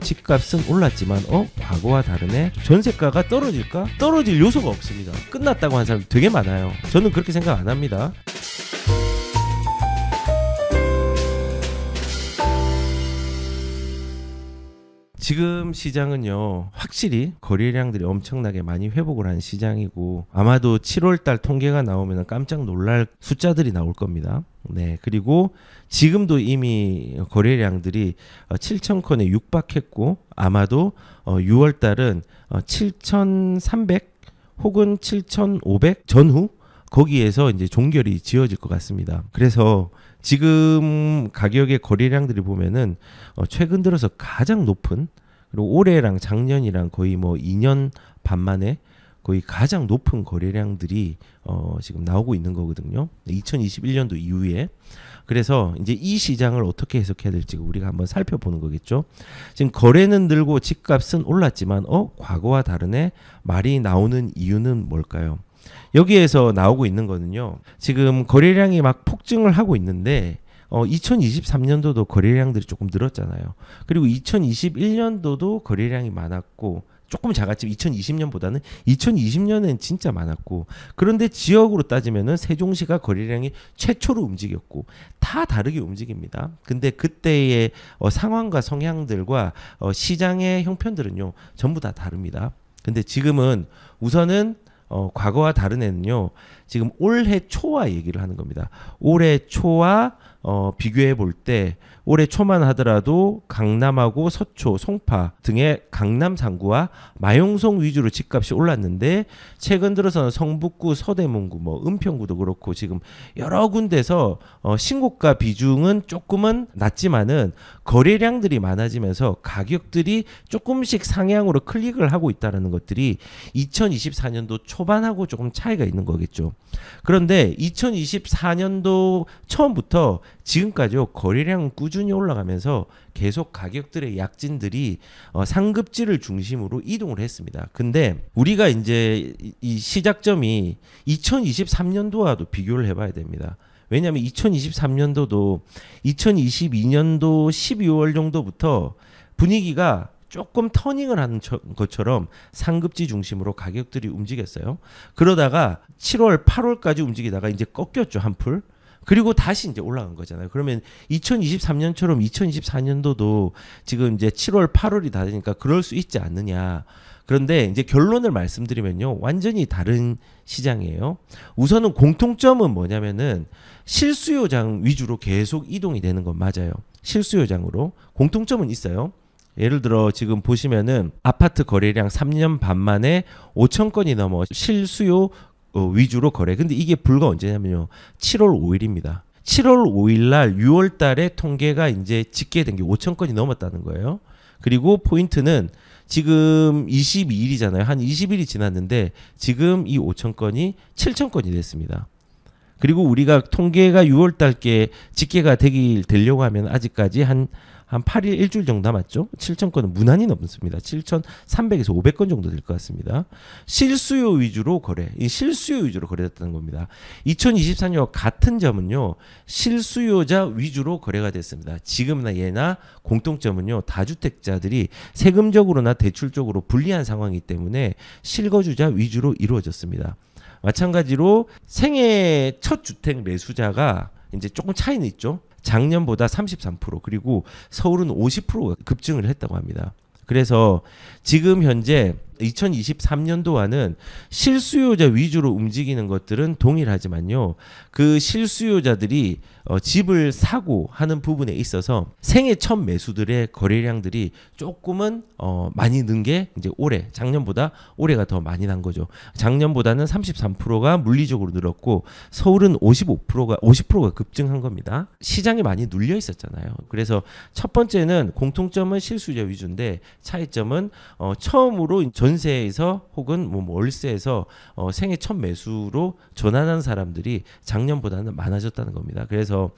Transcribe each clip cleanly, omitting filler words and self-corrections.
집값은 올랐지만 과거와 다르네. 전세가가 떨어질까? 떨어질 요소가 없습니다. 끝났다고 하는 사람 되게 많아요. 저는 그렇게 생각 안 합니다. 지금 시장은요, 확실히 거래량들이 엄청나게 많이 회복을 한 시장이고, 아마도 7월달 통계가 나오면 깜짝 놀랄 숫자들이 나올 겁니다. 네, 그리고 지금도 이미 거래량들이 7,000건에 육박했고, 아마도 6월달은 7,300 혹은 7,500 전후 거기에서 이제 종결이 지어질 것 같습니다. 그래서 지금 가격의 거래량들이 보면은 최근 들어서 가장 높은, 그리고 올해랑 작년이랑 거의 뭐 2년 반 만에 거의 가장 높은 거래량들이 지금 나오고 있는 거거든요. 2021년도 이후에. 그래서 이제 이 시장을 어떻게 해석해야 될지 우리가 한번 살펴보는 거겠죠. 지금 거래는 늘고 집값은 올랐지만 과거와 다르네 말이 나오는 이유는 뭘까요? 여기에서 나오고 있는 거는요, 지금 거래량이 막 폭증을 하고 있는데 2023년도도 거래량들이 조금 늘었잖아요. 그리고 2021년도도 거래량이 많았고, 조금 작았지만 2020년보다는 2020년엔 진짜 많았고, 그런데 지역으로 따지면은 세종시가 거래량이 최초로 움직였고, 다 다르게 움직입니다. 근데 그때의 상황과 성향들과 시장의 형편들은요 전부 다 다릅니다. 근데 지금은 우선은 과거와 다른 애는요, 지금 올해 초와 얘기를 하는 겁니다. 올해 초와 비교해 볼 때 올해 초만 하더라도 강남하고 서초, 송파 등의 강남 상구와 마용성 위주로 집값이 올랐는데, 최근 들어서는 성북구, 서대문구, 은평구도 그렇고 지금 여러 군데서 신고가 비중은 조금은 낮지만은 거래량들이 많아지면서 가격들이 조금씩 상향으로 클릭을 하고 있다는 것들이 2024년도 초반하고 조금 차이가 있는 거겠죠. 그런데 2024년도 처음부터 지금까지요, 거래량은 꾸준히 올라가면서 계속 가격들의 약진들이 상급지를 중심으로 이동을 했습니다. 근데 우리가 이제 이 시작점이 2023년도와도 비교를 해봐야 됩니다. 왜냐하면 2023년도도 2022년도 12월 정도부터 분위기가 조금 터닝을 하는 것처럼 상급지 중심으로 가격들이 움직였어요. 그러다가 7월, 8월까지 움직이다가 이제 꺾였죠, 한풀. 그리고 다시 이제 올라간 거잖아요. 그러면 2023년처럼 2024년도도 지금 이제 7월, 8월이 다 되니까 그럴 수 있지 않느냐. 그런데 이제 결론을 말씀드리면요, 완전히 다른 시장이에요. 우선은 공통점은 뭐냐면은 실수요장 위주로 계속 이동이 되는 건 맞아요. 실수요장으로. 공통점은 있어요. 예를 들어 지금 보시면은 아파트 거래량 3년 반 만에 5천 건이 넘어 실수요 위주로 거래. 근데 이게 불과 언제냐면요, 7월 5일입니다. 7월 5일 날 6월 달에 통계가 이제 집계된 게 5천 건이 넘었다는 거예요. 그리고 포인트는 지금 22일이잖아요. 한 20일이 지났는데 지금 이 5천 건이 7천 건이 됐습니다. 그리고 우리가 통계가 6월 달께 집계가 되려고 하면 아직까지 한 8일, 일주일 정도 남았죠. 7천 건은 무난히 넘습니다. 7,300에서 500건 정도 될 것 같습니다. 실수요 위주로 거래, 이 실수요 위주로 거래됐다는 겁니다. 2024년 같은 점은요, 실수요자 위주로 거래가 됐습니다. 지금나 예나 공통점은요, 다주택자들이 세금적으로나 대출적으로 불리한 상황이기 때문에 실거주자 위주로 이루어졌습니다. 마찬가지로 생애 첫 주택 매수자가 이제 조금 차이는 있죠. 작년보다 33%, 그리고 서울은 50%가 급증을 했다고 합니다. 그래서 지금 현재 2023년도와는 실수요자 위주로 움직이는 것들은 동일하지만요, 그 실수요자들이 집을 사고 하는 부분에 있어서 생애 첫 매수들의 거래량들이 조금은 많이 는 게 이제 올해, 작년보다 올해가 더 많이 난 거죠. 작년보다는 33%가 물리적으로 늘었고 서울은 50%가 급증한 겁니다. 시장이 많이 눌려 있었잖아요. 그래서 첫 번째는 공통점은 실수요자 위주인데, 차이점은 처음으로 전세에서 혹은 월세에서 생애 첫 매수로 전환한 사람들이 작년보다는 많아졌다는 겁니다. 그래서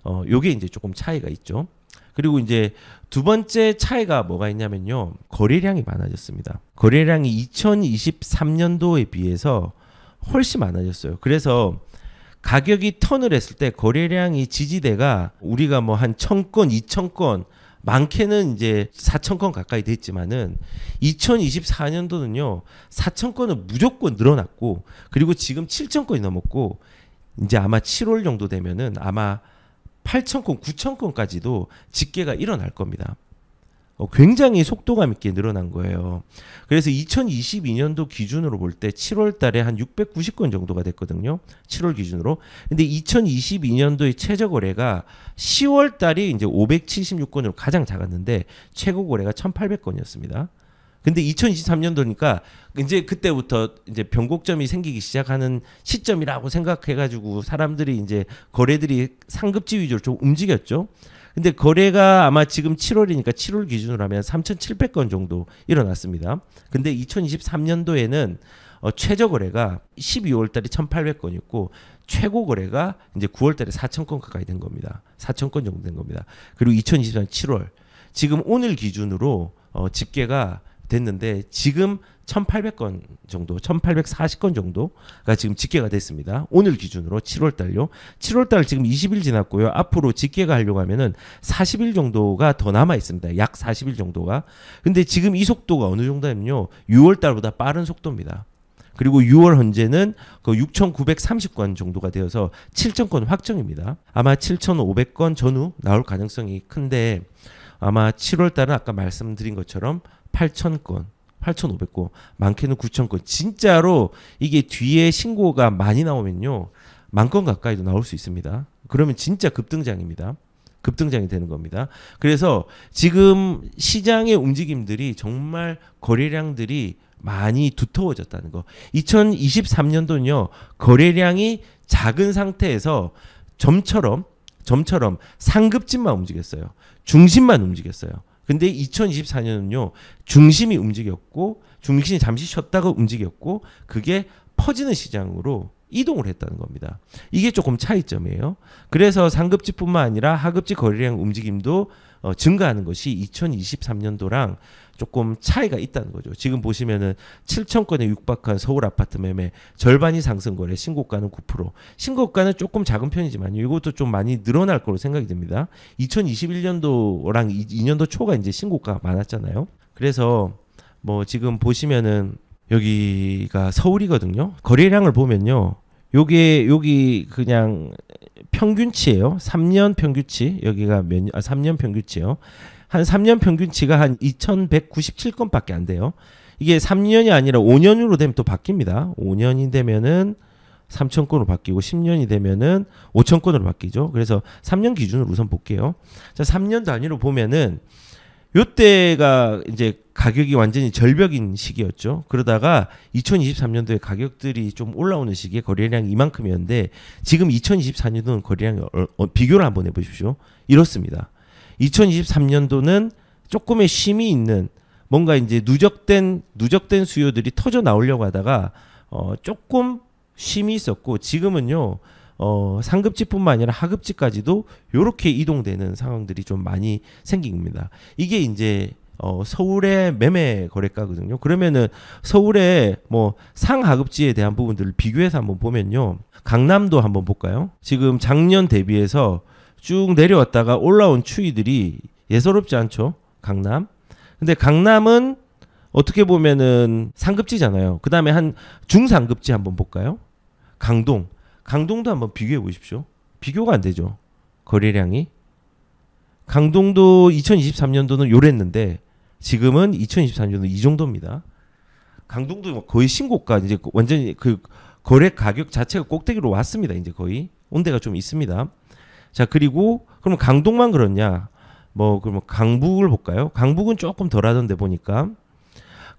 요게 이제 조금 차이가 있죠. 그리고 이제 두 번째 차이가 뭐가 있냐면요, 거래량이 많아졌습니다. 거래량이 2023년도에 비해서 훨씬 많아졌어요. 그래서 가격이 턴을 했을 때 거래량이 지지대가 우리가 뭐 한 1,000건, 2,000건 많게는 이제 4천 건 가까이 됐지만은 2024년도는요 4천 건은 무조건 늘어났고 그리고 지금 7천 건이 넘었고 이제 아마 7월 정도 되면은 아마 8천 건, 9천 건까지도 집계가 일어날 겁니다. 굉장히 속도감 있게 늘어난 거예요. 그래서 2022년도 기준으로 볼 때 7월 달에 한 690건 정도가 됐거든요. 7월 기준으로. 근데 2022년도의 최저 거래가 10월 달이 이제 576건으로 가장 작았는데 최고 거래가 1,800건이었습니다. 근데 2023년도니까 이제 그때부터 이제 변곡점이 생기기 시작하는 시점이라고 생각해가지고 사람들이 이제 거래들이 상급지 위주로 좀 움직였죠. 근데 거래가 아마 지금 7월이니까 7월 기준으로 하면 3,700건 정도 일어났습니다. 근데 2023년도에는 최저 거래가 12월 달에 1,800건이었고 최고 거래가 이제 9월 달에 4,000건 가까이 된 겁니다. 4,000건 정도 된 겁니다. 그리고 2024년 7월 지금 오늘 기준으로 집계가 됐는데 지금 1,800건 정도, 1,840건 정도가 지금 집계가 됐습니다. 오늘 기준으로 7월 달요. 7월 달 지금 20일 지났고요. 앞으로 집계가 하려고 하면은 40일 정도가 더 남아 있습니다. 약 40일 정도가. 근데 지금 이 속도가 어느 정도냐면요. 6월 달보다 빠른 속도입니다. 그리고 6월 현재는 그 6,930건 정도가 되어서 7,000건 확정입니다. 아마 7,500건 전후 나올 가능성이 큰데 아마 7월 달은 아까 말씀드린 것처럼 8,000건, 8,500건, 많게는 9,000건. 진짜로 이게 뒤에 신고가 많이 나오면요. 10,000건 가까이도 나올 수 있습니다. 그러면 진짜 급등장입니다. 급등장이 되는 겁니다. 그래서 지금 시장의 움직임들이 정말 거래량들이 많이 두터워졌다는 거. 2023년도는요. 거래량이 작은 상태에서 점처럼 상급집만 움직였어요. 중심만 움직였어요. 근데 2024년은요. 중심이 움직였고 중심이 잠시 쉬었다가 움직였고 그게 퍼지는 시장으로 이동을 했다는 겁니다. 이게 조금 차이점이에요. 그래서 상급지뿐만 아니라 하급지 거래량 움직임도 증가하는 것이 2023년도랑 조금 차이가 있다는 거죠. 지금 보시면은 7,000건에 육박한 서울 아파트 매매 절반이 상승 거래, 신고가는 9%. 신고가는 조금 작은 편이지만 이것도 좀 많이 늘어날 거로 생각이 듭니다. 2021년도랑 2년도 초가 이제 신고가가 많았잖아요. 그래서 뭐 지금 보시면은 여기가 서울이거든요. 거래량을 보면요. 여기 그냥 평균치예요. 3년 평균치. 여기가 3년 평균치예요. 한 3년 평균치가 한 2,197건밖에 안 돼요. 이게 3년이 아니라 5년으로 되면 또 바뀝니다. 5년이 되면은 3,000건으로 바뀌고 10년이 되면은 5,000건으로 바뀌죠. 그래서 3년 기준으로 우선 볼게요. 자, 3년 단위로 보면은 요때가 이제 가격이 완전히 절벽인 시기였죠. 그러다가 2023년도에 가격들이 좀 올라오는 시기에 거래량이 이만큼이었는데 지금 2024년도는 거래량이 비교를 한번 해보십시오. 이렇습니다. 2023년도는 조금의 쉼이 있는 뭔가 이제 누적된 수요들이 터져 나오려고 하다가 조금 쉼이 있었고 지금은요. 상급지뿐만 아니라 하급지까지도 이렇게 이동되는 상황들이 좀 많이 생깁니다. 이게 이제 서울의 매매 거래가거든요. 그러면은 서울의 뭐 상하급지에 대한 부분들을 비교해서 한번 보면요. 강남도 한번 볼까요? 지금 작년 대비해서 쭉 내려왔다가 올라온 추이들이 예사롭지 않죠. 강남. 근데 강남은 어떻게 보면은 상급지잖아요. 그 다음에 한 중상급지 한번 볼까요? 강동도 한번 비교해 보십시오. 비교가 안 되죠. 거래량이. 강동도 2023년도는 요랬는데 지금은 2024년도 이 정도입니다. 강동도 거의 신고가 이제 완전히 그 거래 가격 자체가 꼭대기로 왔습니다. 이제 거의 온 데가 좀 있습니다. 자, 그리고 그럼 강동만 그렇냐? 뭐 그러면 강북을 볼까요? 강북은 조금 덜하던데 보니까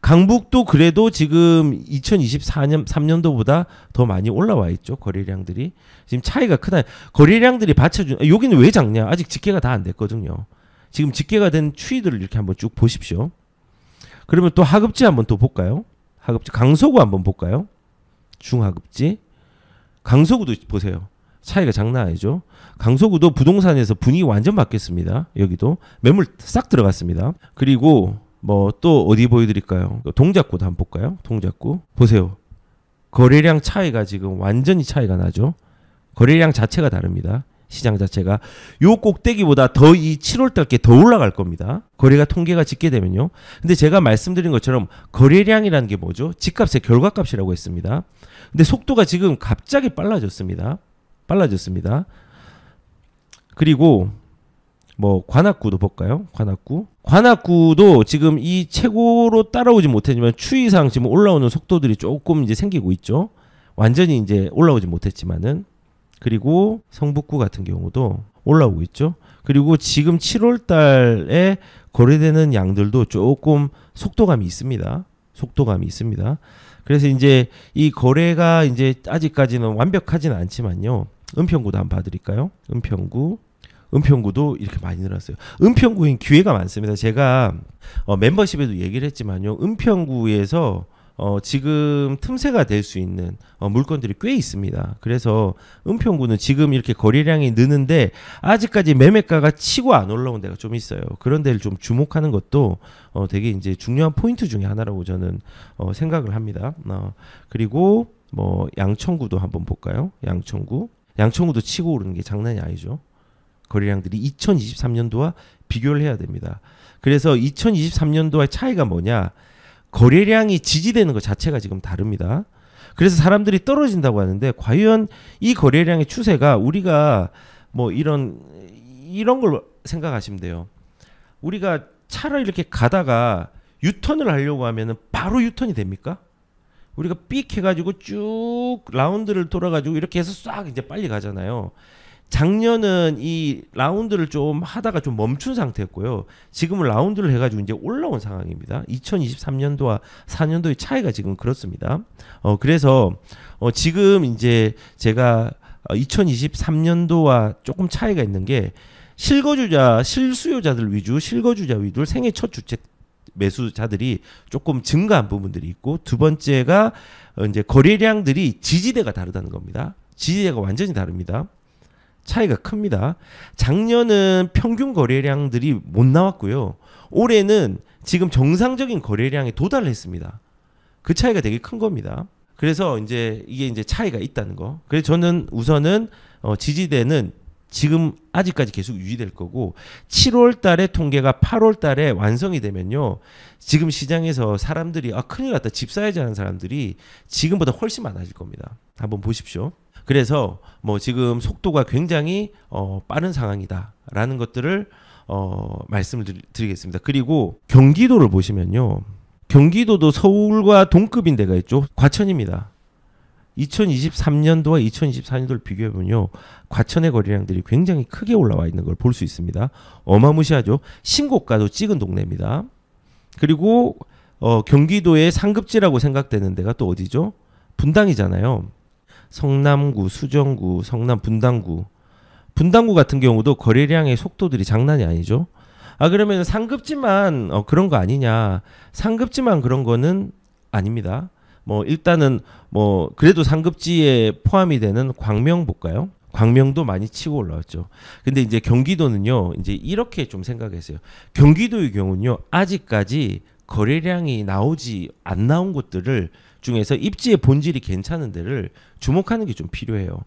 강북도 그래도 지금 2023년도보다 더 많이 올라와 있죠. 거래량들이. 지금 차이가 크다. 거래량들이 받쳐준, 여기는 왜 작냐? 아직 집계가 다 안 됐거든요. 지금 집계가 된 추이들을 이렇게 한번 쭉 보십시오. 그러면 또 하급지 한번 또 볼까요? 하급지. 강서구 한번 볼까요? 중하급지. 강서구도 보세요. 차이가 장난 아니죠. 강서구도 부동산에서 분위기 완전 바뀌었습니다. 여기도 매물 싹 들어갔습니다. 그리고 뭐 또 어디 보여드릴까요? 동작구도 한번 볼까요? 동작구 보세요. 거래량 차이가 지금 완전히 차이가 나죠. 거래량 자체가 다릅니다. 시장 자체가 요 꼭대기보다 더 이 7월달께 더 올라갈 겁니다. 거래가 통계가 짙게 되면요. 근데 제가 말씀드린 것처럼 거래량이라는 게 뭐죠? 집값의 결과값이라고 했습니다. 근데 속도가 지금 갑자기 빨라졌습니다. 그리고 뭐 관악구도 볼까요? 관악구도 지금 이 최고로 따라오지 못했지만 추이상 지금 올라오는 속도들이 조금 이제 생기고 있죠. 완전히 이제 올라오지 못했지만은. 그리고 성북구 같은 경우도 올라오고 있죠. 그리고 지금 7월 달에 거래되는 양들도 조금 속도감이 있습니다. 그래서 이제 이 거래가 이제 아직까지는 완벽하지는 않지만요. 은평구도 한번 봐드릴까요? 은평구도 이렇게 많이 늘었어요. 은평구엔 기회가 많습니다. 제가 멤버십에도 얘기를 했지만요. 은평구에서 지금 틈새가 될 수 있는 물건들이 꽤 있습니다. 그래서 은평구는 지금 이렇게 거래량이 느는데 아직까지 매매가가 치고 안 올라온 데가 좀 있어요. 그런 데를 좀 주목하는 것도 되게 이제 중요한 포인트 중에 하나라고 저는 생각을 합니다. 그리고 뭐 양천구도 한번 볼까요? 양천구도 치고 오르는 게 장난이 아니죠. 거래량들이 2023년도와 비교를 해야 됩니다. 그래서 2023년도와의 차이가 뭐냐? 거래량이 지지되는 것 자체가 지금 다릅니다. 그래서 사람들이 떨어진다고 하는데 과연 이 거래량의 추세가 우리가 뭐 이런 걸 생각하시면 돼요. 우리가 차를 이렇게 가다가 유턴을 하려고 하면은 바로 유턴이 됩니까? 우리가 삑 해가지고 쭉 라운드를 돌아가지고 이렇게 해서 싹 이제 빨리 가잖아요. 작년은 이 라운드를 좀 하다가 좀 멈춘 상태였고요. 지금은 라운드를 해가지고 이제 올라온 상황입니다. 2023년도와 4년도의 차이가 지금 그렇습니다. 그래서 지금 이제 제가 2023년도와 조금 차이가 있는 게 실수요자들 위주, 실거주자 위주 생애 첫 주택 매수자들이 조금 증가한 부분들이 있고, 두 번째가 이제 거래량들이 지지대가 다르다는 겁니다. 지지대가 완전히 다릅니다. 차이가 큽니다. 작년은 평균 거래량들이 못 나왔고요. 올해는 지금 정상적인 거래량에 도달했습니다. 그 차이가 되게 큰 겁니다. 그래서 이제 이게 이제 차이가 있다는 거. 그래서 저는 우선은 지지대는 지금 아직까지 계속 유지될 거고, 7월 달에 통계가 8월 달에 완성이 되면요. 지금 시장에서 사람들이 큰일 났다, 집 사야지 하는 사람들이 지금보다 훨씬 많아질 겁니다. 한번 보십시오. 그래서 뭐 지금 속도가 굉장히 빠른 상황이다라는 것들을 말씀을 드리겠습니다. 그리고 경기도를 보시면요. 경기도도 서울과 동급인 데가 있죠. 과천입니다. 2023년도와 2024년도를 비교해보면요. 과천의 거래량들이 굉장히 크게 올라와 있는 걸 볼 수 있습니다. 어마무시하죠. 신고가도 찍은 동네입니다. 그리고 경기도의 상급지라고 생각되는 데가 또 어디죠? 분당이잖아요. 성남구, 수정구, 성남 분당구. 분당구 같은 경우도 거래량의 속도들이 장난이 아니죠. 그러면 상급지만 그런 거 아니냐? 상급지만 그런 거는 아닙니다. 뭐 일단은 뭐 그래도 상급지에 포함이 되는 광명 볼까요? 광명도 많이 치고 올라왔죠. 근데 이제 경기도는요, 이제 이렇게 좀 생각했어요. 경기도의 경우는요, 아직까지 거래량이 안 나온 곳들을 중에서 입지의 본질이 괜찮은 데를 주목하는 게 좀 필요해요.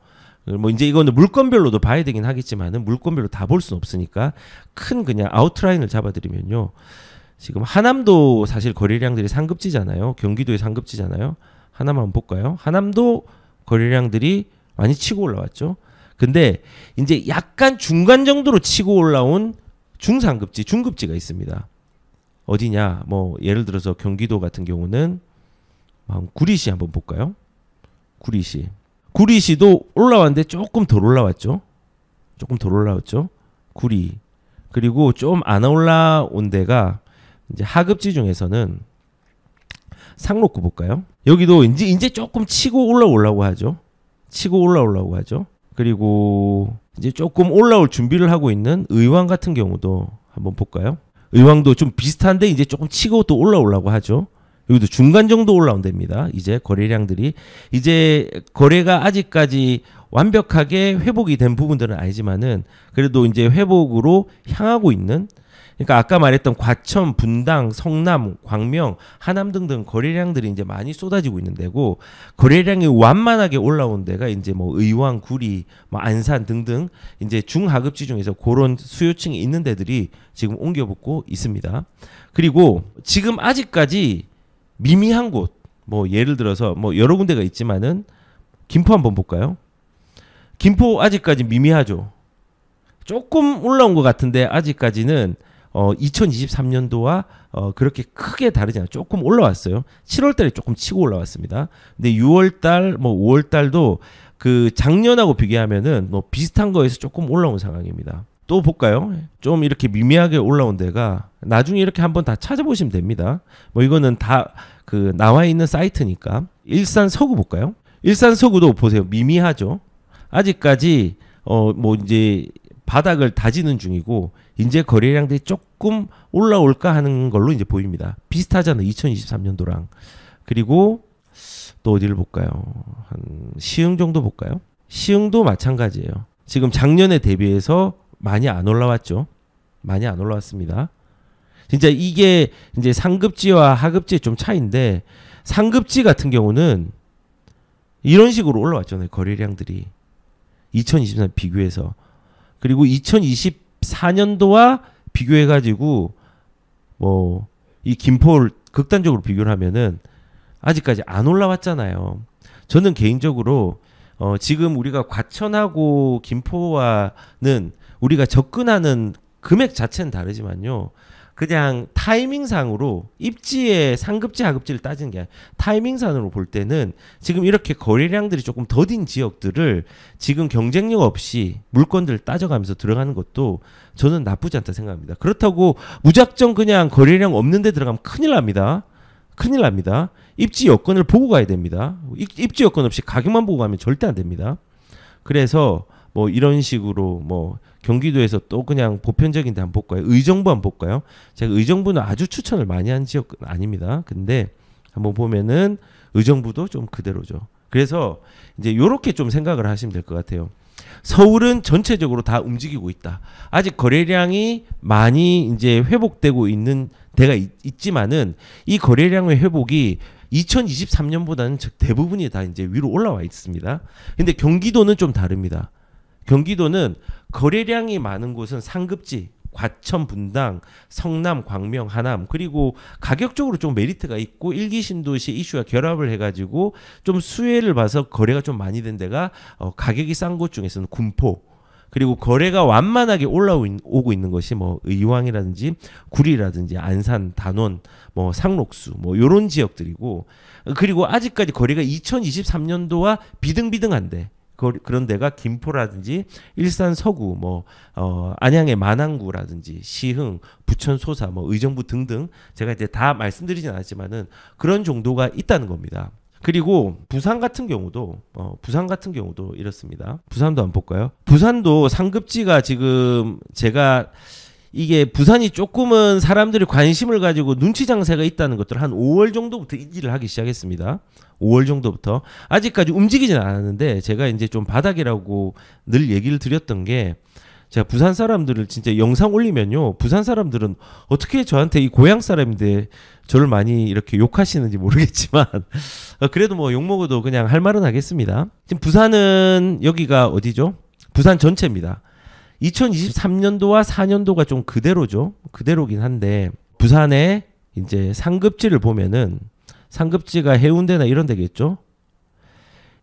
뭐 이제 이거는 물건별로도 봐야 되긴 하겠지만은 물건별로 다 볼 수는 없으니까 큰 그냥 아웃라인을 잡아드리면요. 지금 하남도 사실 거래량들이 상급지잖아요. 경기도의 상급지잖아요. 하남 한번 볼까요? 하남도 거래량들이 많이 치고 올라왔죠. 근데 이제 약간 중간 정도로 치고 올라온 중상급지, 중급지가 있습니다. 어디냐? 뭐 예를 들어서 경기도 같은 경우는 구리시 한번 볼까요? 구리시도 올라왔는데 조금 덜 올라왔죠. 구리. 그리고 좀 안 올라온 데가 이제 하급지 중에서는 상록구 볼까요? 여기도 이제 조금 치고 올라오려고 하죠. 그리고 이제 조금 올라올 준비를 하고 있는 의왕 같은 경우도 한번 볼까요? 의왕도 좀 비슷한데 이제 조금 치고 또 올라오려고 하죠. 여기도 중간 정도 올라온 데입니다. 이제 거래량들이 이제 거래가 아직까지 완벽하게 회복이 된 부분들은 아니지만은 그래도 이제 회복으로 향하고 있는, 그러니까 아까 말했던 과천, 분당, 성남, 광명, 하남 등등 거래량들이 이제 많이 쏟아지고 있는 데고, 거래량이 완만하게 올라온 데가 이제 뭐 의왕, 구리, 뭐 안산 등등 이제 중하급지 중에서 그런 수요층이 있는 데들이 지금 옮겨붙고 있습니다. 그리고 지금 아직까지 미미한 곳, 뭐 예를 들어서 뭐 여러 군데가 있지만은 김포 한번 볼까요? 김포 아직까지 미미하죠. 조금 올라온 것 같은데 아직까지는 2023년도와 그렇게 크게 다르지 않아요. 조금 올라왔어요. 7월달에 조금 치고 올라왔습니다. 근데 6월달, 뭐 5월달도 그 작년하고 비교하면은 뭐 비슷한 거에서 조금 올라온 상황입니다. 또 볼까요? 좀 이렇게 미미하게 올라온 데가 나중에 이렇게 한번 다 찾아보시면 됩니다. 뭐 이거는 다 그 나와 있는 사이트니까. 일산 서구 볼까요? 일산 서구도 보세요. 미미하죠. 아직까지 뭐 이제 바닥을 다지는 중이고 이제 거래량들이 조금 올라올까 하는 걸로 이제 보입니다. 비슷하잖아요. 2023년도랑. 그리고 또 어디를 볼까요? 한 시흥 정도 볼까요? 시흥도 마찬가지예요. 지금 작년에 대비해서 많이 안 올라왔죠. 많이 안 올라왔습니다. 진짜 이게 이제 상급지와 하급지의 좀 차이인데, 상급지 같은 경우는 이런 식으로 올라왔잖아요. 거래량들이 2023년 비교해서. 그리고 2024년도와 비교해가지고 뭐 이 김포를 극단적으로 비교를 하면은 아직까지 안 올라왔잖아요. 저는 개인적으로 지금 우리가 과천하고 김포와는 우리가 접근하는 금액 자체는 다르지만요. 그냥 타이밍상으로 입지의 상급지 하급지를 따지는 게 아니라 타이밍상으로 볼 때는 지금 이렇게 거래량들이 조금 더딘 지역들을 지금 경쟁력 없이 물건들을 따져가면서 들어가는 것도 저는 나쁘지 않다 생각합니다. 그렇다고 무작정 그냥 거래량 없는 데 들어가면 큰일 납니다. 큰일 납니다. 입지 여건을 보고 가야 됩니다. 입지 여건 없이 가격만 보고 가면 절대 안 됩니다. 그래서 뭐 이런 식으로 뭐 경기도에서 또 그냥 보편적인 데 한번 볼까요? 의정부 한번 볼까요? 제가 의정부는 아주 추천을 많이 한 지역은 아닙니다. 근데 한번 보면은 의정부도 좀 그대로죠. 그래서 이제 요렇게 좀 생각을 하시면 될 것 같아요. 서울은 전체적으로 다 움직이고 있다. 아직 거래량이 많이 이제 회복되고 있는 데가 있지만은 이 거래량의 회복이 2023년보다는 대부분이 다 이제 위로 올라와 있습니다. 근데 경기도는 좀 다릅니다. 경기도는 거래량이 많은 곳은 상급지, 과천, 분당, 성남, 광명, 하남, 그리고 가격적으로 좀 메리트가 있고 일기 신도시 이슈와 결합을 해가지고 좀 수혜를 봐서 거래가 좀 많이 된 데가 가격이 싼 곳 중에서는 군포, 그리고 거래가 완만하게 올라오고 있는 것이 뭐 의왕이라든지 구리라든지 안산, 단원, 뭐 상록수, 뭐 요런 지역들이고, 그리고 아직까지 거래가 2023년도와 비등비등한데 그런 데가 김포라든지 일산 서구, 뭐 안양의 만안구라든지 시흥, 부천 소사, 뭐 의정부 등등 제가 이제 다 말씀드리진 않았지만은 그런 정도가 있다는 겁니다. 그리고 부산 같은 경우도 이렇습니다. 부산도 한번 볼까요? 부산도 상급지가 지금 제가 이게 부산이 조금은 사람들이 관심을 가지고 눈치 장세가 있다는 것들 한 5월 정도부터 인지를 하기 시작했습니다. 5월 정도부터 아직까지 움직이진 않았는데 제가 이제 좀 바닥이라고 늘 얘기를 드렸던 게, 제가 부산 사람들을 진짜 영상 올리면요, 부산 사람들은 어떻게 저한테 이 고향 사람인데 저를 많이 이렇게 욕하시는지 모르겠지만 그래도 뭐 욕먹어도 그냥 할 말은 하겠습니다. 지금 부산은 여기가 어디죠? 부산 전체입니다. 2023년도와 4년도가 좀 그대로죠. 그대로긴 한데 부산의 이제 상급지를 보면은 상급지가 해운대나 이런 데겠죠.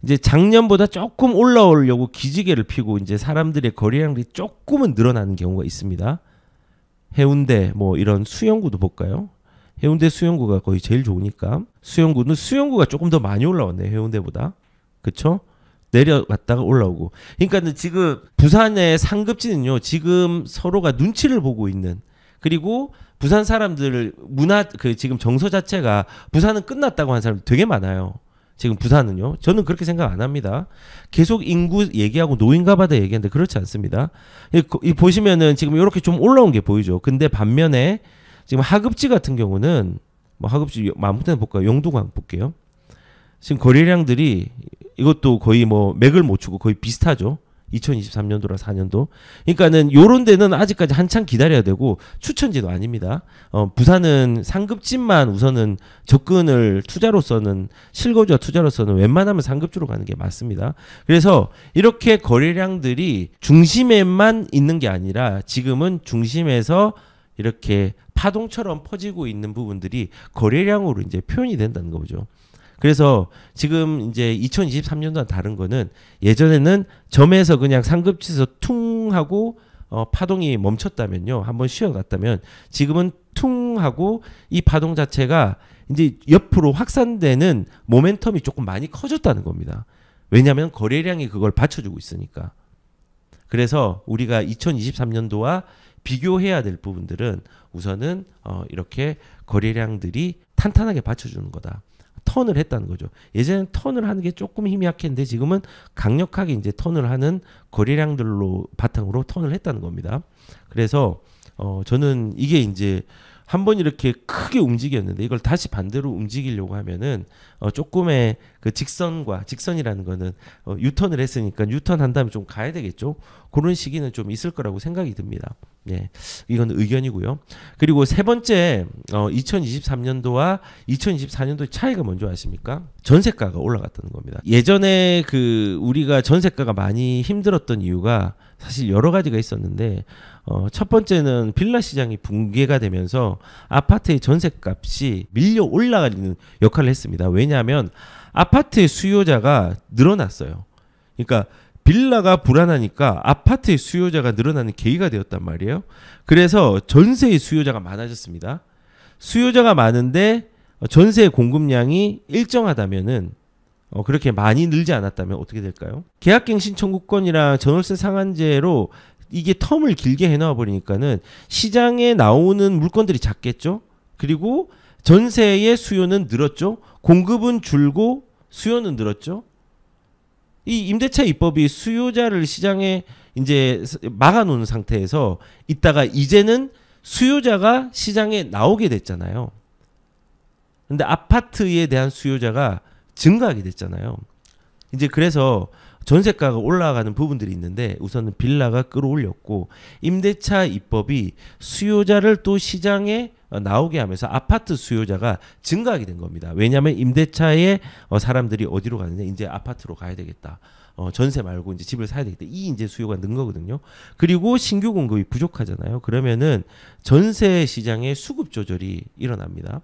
이제 작년보다 조금 올라오려고 기지개를 피고 이제 사람들의 거래량이 조금은 늘어나는 경우가 있습니다. 해운대 뭐 이런 수영구도 볼까요? 해운대 수영구가 거의 제일 좋으니까 수영구가 조금 더 많이 올라왔네요. 해운대보다. 그쵸? 내려갔다가 올라오고. 그러니까 지금 부산의 상급지는요, 지금 서로가 눈치를 보고 있는, 그리고 부산 사람들 지금 정서 자체가 부산은 끝났다고 하는 사람들 되게 많아요. 지금 부산은요. 저는 그렇게 생각 안 합니다. 계속 인구 얘기하고 노인가바다 얘기하는데 그렇지 않습니다. 이 보시면은 지금 이렇게 좀 올라온 게 보이죠. 근데 반면에 지금 하급지 같은 경우는 뭐 하급지 아무데나 볼까요? 영동강 볼게요. 지금 거래량들이 이것도 거의 뭐 맥을 못 추고 거의 비슷하죠. 2023년도라 4년도. 그러니까는 요런 데는 아직까지 한참 기다려야 되고 추천지도 아닙니다. 부산은 상급집만 우선은 접근을 투자로서는 실거주와 투자로서는 웬만하면 상급주로 가는 게 맞습니다. 그래서 이렇게 거래량들이 중심에만 있는 게 아니라 지금은 중심에서 이렇게 파동처럼 퍼지고 있는 부분들이 거래량으로 이제 표현이 된다는 거죠. 그래서 지금 이제 2023년도와 다른 거는 예전에는 점에서 그냥 상급지에서 퉁 하고 파동이 멈췄다면요. 한번 쉬어갔다면 지금은 퉁 하고 이 파동 자체가 이제 옆으로 확산되는 모멘텀이 조금 많이 커졌다는 겁니다. 왜냐하면 거래량이 그걸 받쳐주고 있으니까. 그래서 우리가 2023년도와 비교해야 될 부분들은 우선은 이렇게 거래량들이 탄탄하게 받쳐주는 거다. 턴을 했다는 거죠. 예전엔 턴을 하는 게 조금 힘이 약했는데 지금은 강력하게 이제 턴을 하는 거래량들로 바탕으로 턴을 했다는 겁니다. 그래서 저는 이게 이제 한번 이렇게 크게 움직였는데 이걸 다시 반대로 움직이려고 하면은 조금의 그 직선이라는 거는 유턴을 했으니까 유턴 한 다음에 좀 가야 되겠죠. 그런 시기는 좀 있을 거라고 생각이 듭니다. 네, 이건 의견이고요. 그리고 세 번째 2023년도와 2024년도의 차이가 뭔지 아십니까? 전세가가 올라갔다는 겁니다. 예전에 그 우리가 전세가가 많이 힘들었던 이유가 사실 여러 가지가 있었는데 첫 번째는 빌라 시장이 붕괴가 되면서 아파트의 전세값이 밀려 올라가는 역할을 했습니다. 왜냐하면 아파트의 수요자가 늘어났어요. 그러니까 빌라가 불안하니까 아파트의 수요자가 늘어나는 계기가 되었단 말이에요. 그래서 전세의 수요자가 많아졌습니다. 수요자가 많은데 전세의 공급량이 일정하다면은 그렇게 많이 늘지 않았다면 어떻게 될까요? 계약갱신 청구권이랑 전월세 상한제로 이게 텀을 길게 해놔 버리니까는 시장에 나오는 물건들이 작겠죠. 그리고 전세의 수요는 늘었죠. 공급은 줄고 수요는 늘었죠. 이 임대차 입법이 수요자를 시장에 이제 막아놓은 상태에서 있다가 이제는 수요자가 시장에 나오게 됐잖아요. 근데 아파트에 대한 수요자가 증가하게 됐잖아요. 이제 그래서 전세가가 올라가는 부분들이 있는데 우선은 빌라가 끌어올렸고 임대차 입법이 수요자를 또 시장에 나오게 하면서 아파트 수요자가 증가하게 된 겁니다. 왜냐하면 임대차에 사람들이 어디로 가느냐 이제 아파트로 가야 되겠다. 전세 말고 이제 집을 사야 되겠다. 이 이제 수요가 는 거거든요. 그리고 신규 공급이 부족하잖아요. 그러면은 전세 시장의 수급 조절이 일어납니다.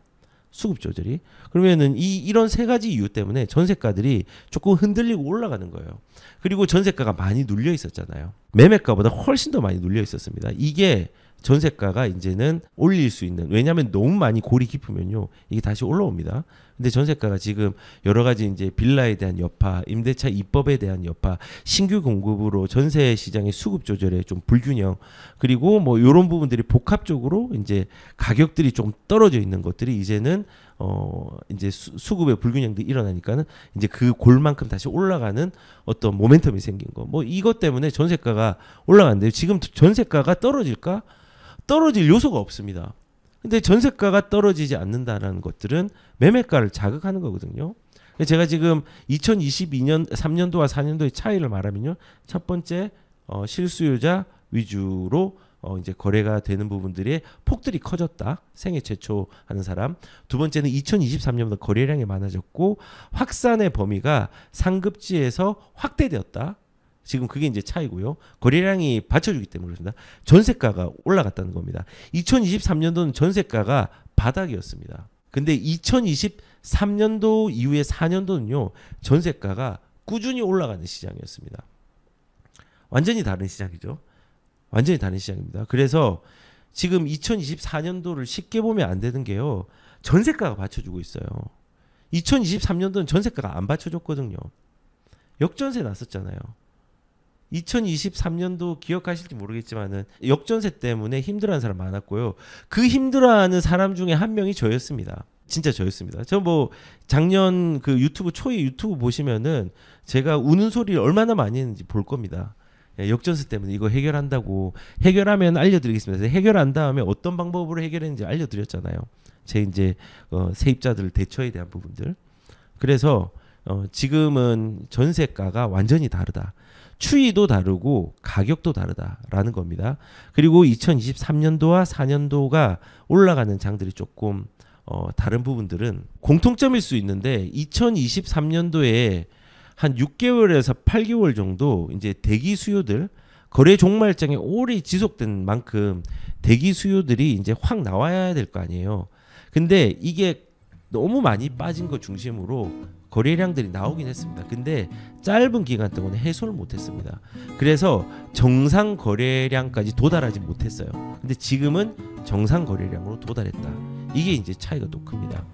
수급 조절이. 그러면은 이런 세 가지 이유 때문에 전세가들이 조금 흔들리고 올라가는 거예요. 그리고 전세가가 많이 눌려 있었잖아요. 매매가보다 훨씬 더 많이 눌려 있었습니다. 이게 전세가가 이제는 올릴 수 있는, 왜냐하면 너무 많이 골이 깊으면요 이게 다시 올라옵니다. 근데 전세가가 지금 여러 가지 이제 빌라에 대한 여파, 임대차 입법에 대한 여파, 신규 공급으로 전세 시장의 수급 조절에 좀 불균형, 그리고 뭐 이런 부분들이 복합적으로 이제 가격들이 좀 떨어져 있는 것들이 이제는 이제 수급의 불균형들이 일어나니까는 이제 그 골만큼 다시 올라가는 어떤 모멘텀이 생긴 거. 뭐 이것 때문에 전세가가 올라가는데 지금 전세가가 떨어질까? 떨어질 요소가 없습니다. 근데 전세가가 떨어지지 않는다라는 것들은 매매가를 자극하는 거거든요. 제가 지금 2022년 3년도와 4년도의 차이를 말하면요. 첫 번째 실수요자 위주로 이제 거래가 되는 부분들의 폭들이 커졌다. 생애 최초 하는 사람. 두 번째는 2023년보다 거래량이 많아졌고 확산의 범위가 상급지에서 확대되었다. 지금 그게 이제 차이고요. 거래량이 받쳐주기 때문에 그렇습니다. 전세가가 올라갔다는 겁니다. 2023년도는 전세가가 바닥이었습니다. 근데 2023년도 이후에 4년도는요. 전세가가 꾸준히 올라가는 시장이었습니다. 완전히 다른 시장이죠. 완전히 다른 시장입니다. 그래서 지금 2024년도를 쉽게 보면 안 되는 게요. 전세가가 받쳐주고 있어요. 2023년도는 전세가가 안 받쳐줬거든요. 역전세 났었잖아요. 2023년도 기억하실지 모르겠지만은 역전세 때문에 힘들어하는 사람 많았고요. 그 힘들어하는 사람 중에 한 명이 저였습니다. 진짜 저였습니다. 저 뭐 작년 그 유튜브 초에 유튜브 보시면은 제가 우는 소리를 얼마나 많이 했는지 볼 겁니다. 역전세 때문에 이거 해결한다고 해결하면 알려드리겠습니다. 해결한 다음에 어떤 방법으로 해결했는지 알려드렸잖아요. 제 이제 세입자들 대처에 대한 부분들. 그래서 지금은 전세가가 완전히 다르다. 추이도 다르고 가격도 다르다라는 겁니다. 그리고 2023년도와 4년도가 올라가는 장들이 조금 다른 부분들은 공통점일 수 있는데 2023년도에 한 6개월에서 8개월 정도 이제 대기 수요들 거래 종말장에 오래 지속된 만큼 대기 수요들이 이제 확 나와야 될 거 아니에요. 근데 이게 너무 많이 빠진 거 중심으로 거래량들이 나오긴 했습니다. 근데 짧은 기간 동안에 해소를 못했습니다. 그래서 정상 거래량까지 도달하지 못했어요. 근데 지금은 정상 거래량으로 도달했다. 이게 이제 차이가 또 큽니다.